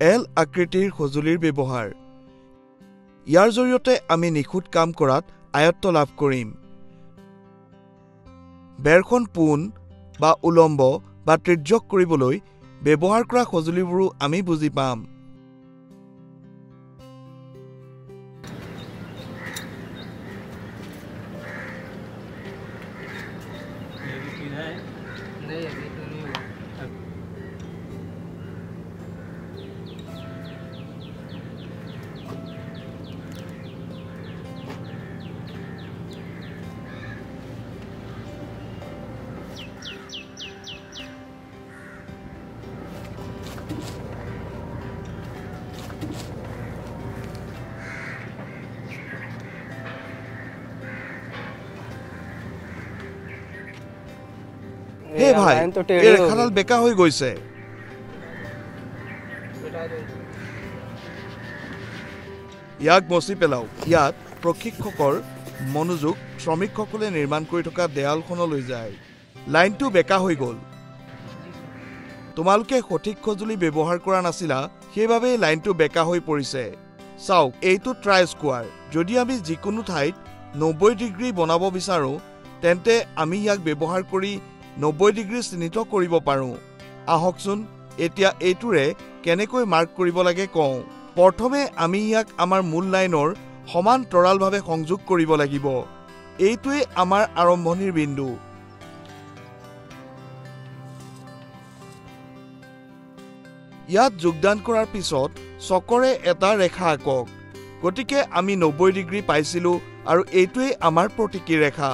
L আকৃতিৰ সঁজুলিৰ ব্যৱহাৰ। ইয়াৰ জৰিয়তে আমি নিখুঁত কাম কৰাত আয়ত্ত লাভ কৰিম। বেৰখন পোন বা উলম্ব বা তিৰ্যক কৰিবলৈ ব্যৱহাৰ কৰা সঁজুলিবোৰো আমি বুজি পাম। হে ভাই, এই ৰেখাডাল বেকা হৈ গৈছে। ইয়াক মচি পেলাওক। ইয়াত প্ৰশিক্ষকৰ মনোযোগ শ্ৰমিকসকলে নিৰ্মাণ কৰি থকা দেৱালখনলৈ যায়। লাইনটো বেকা হৈ গ'ল। তোমালোকে সঠিক সঁজুলি ব্যৱহাৰ কৰা নাছিলা, সেইবাবে লাইনটো বেকা হৈ পৰিছে। চাওক, এইটো ট্ৰাই স্কোৱাৰ। যদি আমি যিকোনো ঠাইত 90 ডিগ্ৰী বনাব বিচাৰোঁ, তেন্তে আমি ইয়াক ব্যৱহাৰ কৰি 90 ডিগ্ৰী চিহ্নিত কৰিব পাৰোঁ। আহকচোন এতিয়া এইটোৰে কেনেকৈ মাৰ্ক কৰিব লাগে কওঁ। প্ৰথমে আমি ইয়াক আমাৰ মূল লাইনৰ সমান্তৰালভাৱে সংযোগ কৰিব লাগিব। এইটোৱেই আমাৰ আৰম্ভণিৰ বিন্দু। ইয়াত যোগদান কৰাৰ পিছত চকৰে এটা ৰেখা আঁকক। গতিকে আমি 90 ডিগ্ৰী পাইছিলোঁ আৰু এইটোৱেই আমাৰ প্ৰতীকী ৰেখা।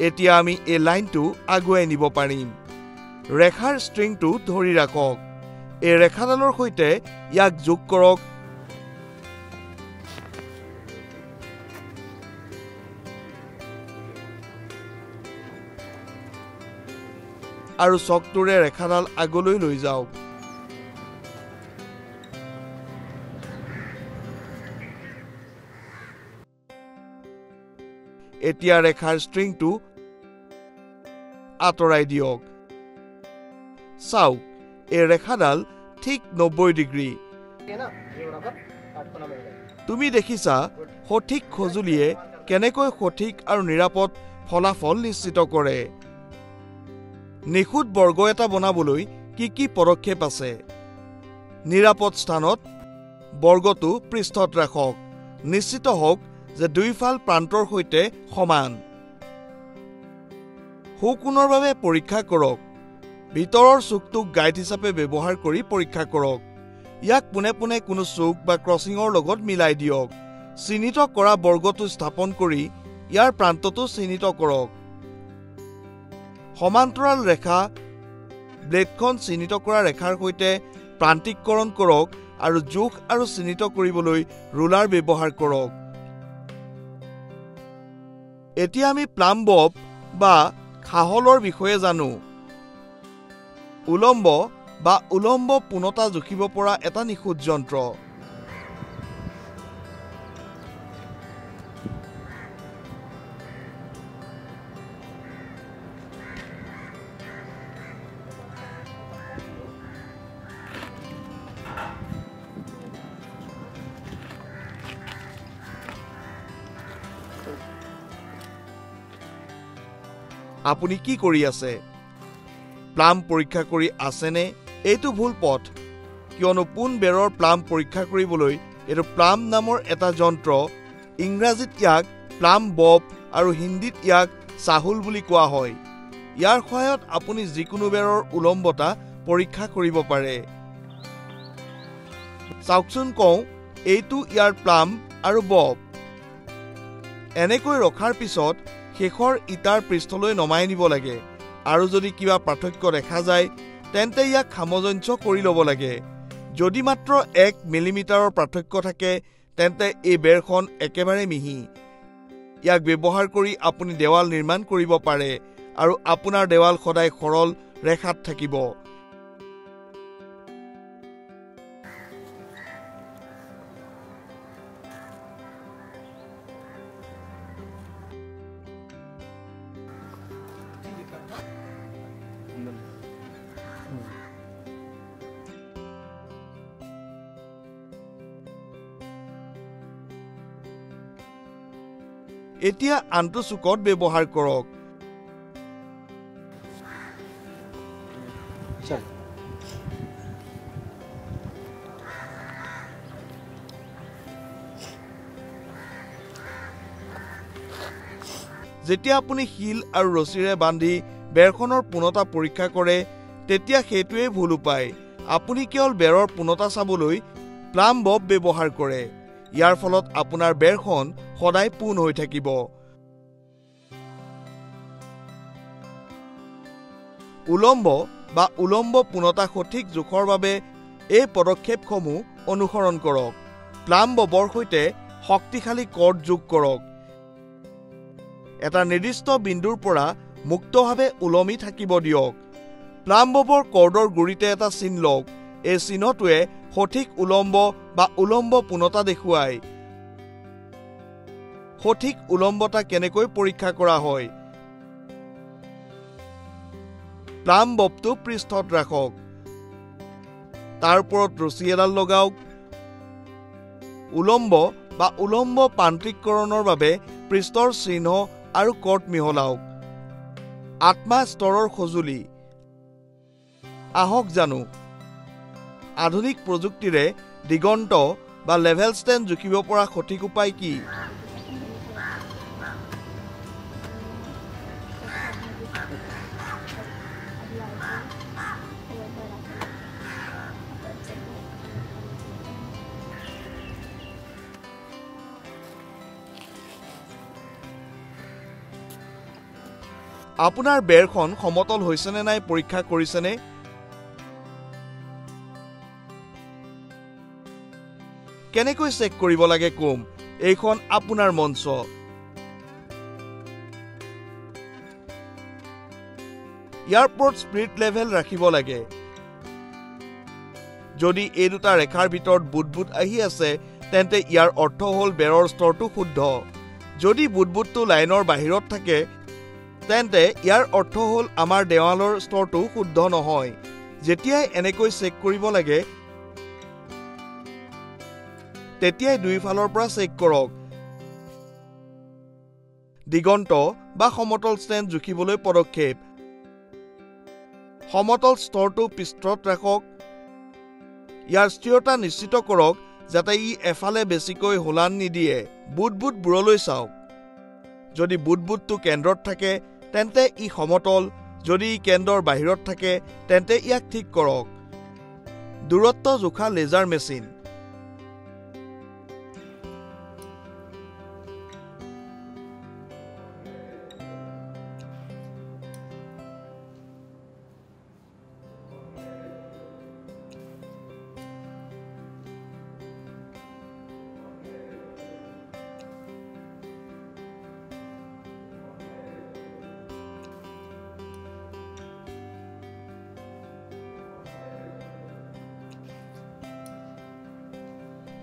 এতিয়া আমি এই লাইনটো আগুৱাই নিব পাৰিম। ৰেখাৰ ষ্ট্ৰিংটো ধৰি ৰাখক। এই ৰেখাডালৰ সৈতে ইয়াক যোগ কৰক। আৰু চকটোৰে ৰেখাডাল আগলৈ লৈ যাওক। এতিয়া ৰেখাৰ ষ্ট্ৰিংটো আঁতৰাই দিয়ক। চাওক, এই ৰেখাডাল ঠিক 90 ডিগ্ৰী। তুমি দেখিছা সঠিক সঁজুলিয়ে কেনেকৈ সঠিক আৰু নিৰাপদ ফলাফল নিশ্চিত কৰে। নিখুঁত বৰ্গ এটা বনাবলৈ কি কি পদক্ষেপ আছে? নিৰাপদ স্থানত বৰ্গটো পৃষ্ঠত ৰাখক। নিশ্চিত হওক যে দুইফাল প্ৰান্তৰ সৈতে সমান। সোঁকোণৰ বাবে পৰীক্ষা কৰক। ভিতৰৰ চুকটোক গাইড হিচাপে ব্যৱহাৰ কৰি পৰীক্ষা কৰক। ইয়াক পোনে পোনে কোনো চুক বা ক্ৰছিঙৰ লগত মিলাই দিয়ক। চিহ্নিত কৰা বৰ্গটো স্থাপন কৰি ইয়াৰ প্ৰান্তটো চিহ্নিত কৰক। সমান্তৰাল ৰেখা ব্লেডখন চিহ্নিত কৰা ৰেখাৰ সৈতে প্ৰান্তিককৰণ কৰক আৰু জোখ আৰু চিহ্নিত কৰিবলৈ ৰুলাৰ ব্যৱহাৰ কৰক। এতিয়া আমি প্লাম বব বা খাহলৰ বিষয়ে জানো। উলম্ব বা উলম্ব পূৰ্ণতা জুখিব পৰা এটা নিখুঁত যন্ত্ৰ। আপুনি কি কৰি আছে? প্লাম পৰীক্ষা কৰি আছেনে? এইটো ভুল পথ, কিয়নো পোন বেৰৰ প্লাম পৰীক্ষা কৰিবলৈ এইটো প্লাম নামৰ এটা যন্ত্ৰ। ইংৰাজীত ইয়াক প্লাম বব আৰু হিন্দীত ইয়াক চাহুল বুলি কোৱা হয়। ইয়াৰ সহায়ত আপুনি যিকোনো বেৰৰ উলম্বতা পৰীক্ষা কৰিব পাৰে। চাওকচোন কওঁ, এইটো ইয়াৰ প্লাম আৰু বব। এনেকৈ ৰখাৰ পিছত শেষৰ ইটাৰ পৃষ্ঠলৈ নমাই নিব লাগে। আৰু যদি কিবা পাৰ্থক্য দেখা যায়, তেন্তে ইয়াক সামঞ্জস্য কৰি ল'ব লাগে। যদি মাত্ৰ 1 মিলিমিটাৰৰ পাৰ্থক্য থাকে, তেন্তে এই বেৰখন একেবাৰে মিহি। ইয়াক ব্যৱহাৰ কৰি আপুনি দেৱাল নিৰ্মাণ কৰিব পাৰে আৰু আপোনাৰ দেৱাল সদায় সৰল ৰেখাত থাকিব। এতিয়া আনটো চুকত ব্যৱহাৰ কৰক। যেতিয়া আপুনি শিল আৰু ৰছীৰে বান্ধি বেৰখনৰ পূৰ্ণতা পৰীক্ষা কৰে তেতিয়া সেইটোৱেই ভুল উপায়। আপুনি কেৱল বেৰৰ পূৰ্ণতা চাবলৈ প্লাম বব ব্যৱহাৰ কৰে। ইয়াৰ ফলত আপোনাৰ বেৰখন সদায় পোন হৈ থাকিব। উলম্ব বা উলম্ব পূৰ্ণতা সঠিক জোখৰ বাবে এই পদক্ষেপসমূহ অনুসৰণ কৰক। প্লাম ববৰ সৈতে শক্তিশালী কৰ্ড যোগ কৰক। এটা নিৰ্দিষ্ট বিন্দুৰ পৰা মুক্তভাৱে ওলমি থাকিব দিয়ক। প্লাম ববৰ কৰ্ডৰ গুৰিতে এটা চিন লওক। এই চিহ্নটোৱে সঠিক উলম্ব বা উলম্ব পূৰ্ণতা দেখুৱায়। সঠিক উলম্বতা কেনেকৈ পৰীক্ষা কৰা হয়? প্লাম ববটো পৃষ্ঠত ৰাখক। তাৰ ওপৰত ৰছী এডাল লগাওক। উলম্ব বা উলম্ব প্ৰান্তিককৰণৰ বাবে পৃষ্ঠৰ চিহ্ন আৰু কৰ্ড মিহলাওক। আত্মা স্তৰৰ সঁজুলি। আহক জানো, আধুনিক প্ৰযুক্তিৰে দিগন্ত বা লেভেল ষ্টেণ্ড জুখিব পৰা সঠিক উপায় কি? আপোনাৰ বেৰখন সমতল হৈছেনে নাই পৰীক্ষা কৰিছেনে? কেনেকৈ চেক কৰিব লাগে কম। এইখন আপোনাৰ মঞ্চ। ইয়াৰ ওপৰত স্পিৰিট লেভেল ৰাখিব লাগে। যদি এই দুটা ৰেখাৰ ভিতৰত বুদবুদ আহি আছে তেন্তে ইয়াৰ অৰ্থ হ'ল বেৰৰ স্তৰটো শুদ্ধ। যদি বুদবুদটো লাইনৰ বাহিৰত থাকে তেন্তে ইয়াৰ অৰ্থ হ'ল আমাৰ দেৱালৰ স্তৰটো শুদ্ধ নহয়। যেতিয়াই এনেকৈ চেক কৰিব লাগে তেতিয়াই দুইফালৰ পৰা চেক কৰক। দিগন্ত বা সমতল ষ্টেণ্ড জুখিবলৈ পদক্ষেপ। সমতল স্তৰটো পৃষ্ঠত ৰাখক। ইয়াৰ স্থিৰতা নিশ্চিত কৰক যাতে ই এফালে বেছিকৈ হোলান নিদিয়ে। বুদবুদবোৰলৈ চাওক। যদি বুদবুদটো কেন্দ্ৰত থাকে তেন্তে ই সমতল। যদি ই কেন্দ্ৰৰ বাহিৰত থাকে তেন্তে ইয়াক ঠিক কৰক। দূৰত্ব জোখা লেজাৰ মেচিন।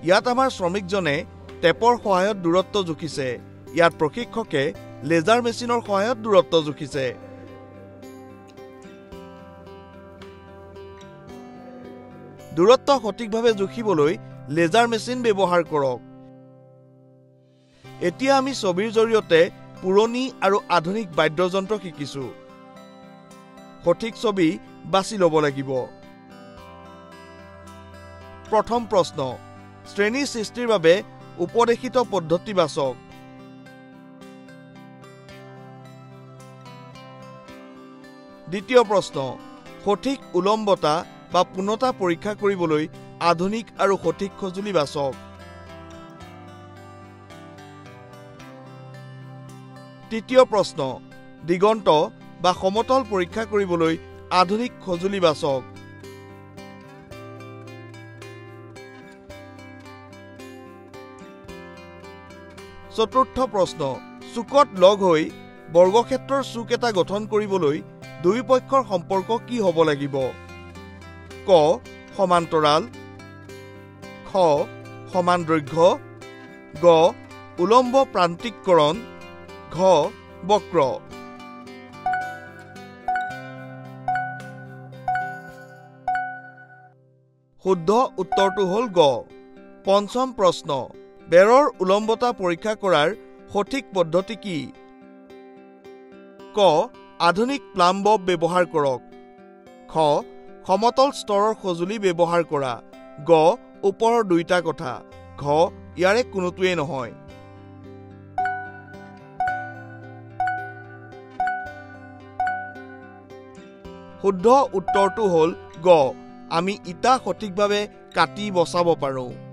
ইয়াত আমাৰ শ্ৰমিকজনে টেপৰ সহায়ত দূৰত্ব জুখিছে। ইয়াত প্ৰশিক্ষকে লেজাৰ মেচিনৰ সহায়ত দূৰত্ব জুখিছে। দূৰত্ব সঠিকভাৱে জুখিবলৈ লেজাৰ মেচিন ব্যৱহাৰ কৰক। এতিয়া আমি ছবিৰ জৰিয়তে পুৰণি আৰু আধুনিক বাদ্যযন্ত্ৰ শিকিছো। সঠিক ছবি বাছি ল'ব লাগিব। প্ৰথম প্ৰশ্ন, শ্ৰেণী সৃষ্টিৰ বাবে উপদেশিত পদ্ধতি বাছক। দ্বিতীয় প্ৰশ্ন, সঠিক উলম্বতা বা পূৰ্ণতা পৰীক্ষা কৰিবলৈ আধুনিক আৰু সঠিক সঁজুলি বাছক। তৃতীয় প্ৰশ্ন, দিগন্ত বা সমতল পৰীক্ষা কৰিবলৈ আধুনিক সঁজুলি বাছক। চতুৰ্থ প্ৰশ্ন, চুকত লগ হৈ বৰ্গক্ষেত্ৰৰ চুক এটা গঠন কৰিবলৈ দুই পক্ষৰ সম্পৰ্ক কি হ'ব লাগিব? ক, সমান্তৰাল, খ, সমান দৈৰ্ঘ্য, গ, উলম্ব প্ৰান্তিককৰণ, ঘ, বক্ৰ। শুদ্ধ উত্তৰটো হ'ল গ। পঞ্চম প্ৰশ্ন, বেৰৰ উলম্বতা পৰীক্ষা কৰাৰ সঠিক পদ্ধতি কি? ক. আধুনিক প্লাম বব ব্যৱহাৰ কৰক। খ. সমতল স্তৰৰ সঁজুলি ব্যৱহাৰ কৰা। গ. ওপৰৰ দুইটা কথা। ঘ. ইয়াৰে কোনোটোৱেই নহয়। শুদ্ধ উত্তৰটো হ'ল গ. আমি ইটা সঠিকভাৱে কাটি বচাব পাৰোঁ।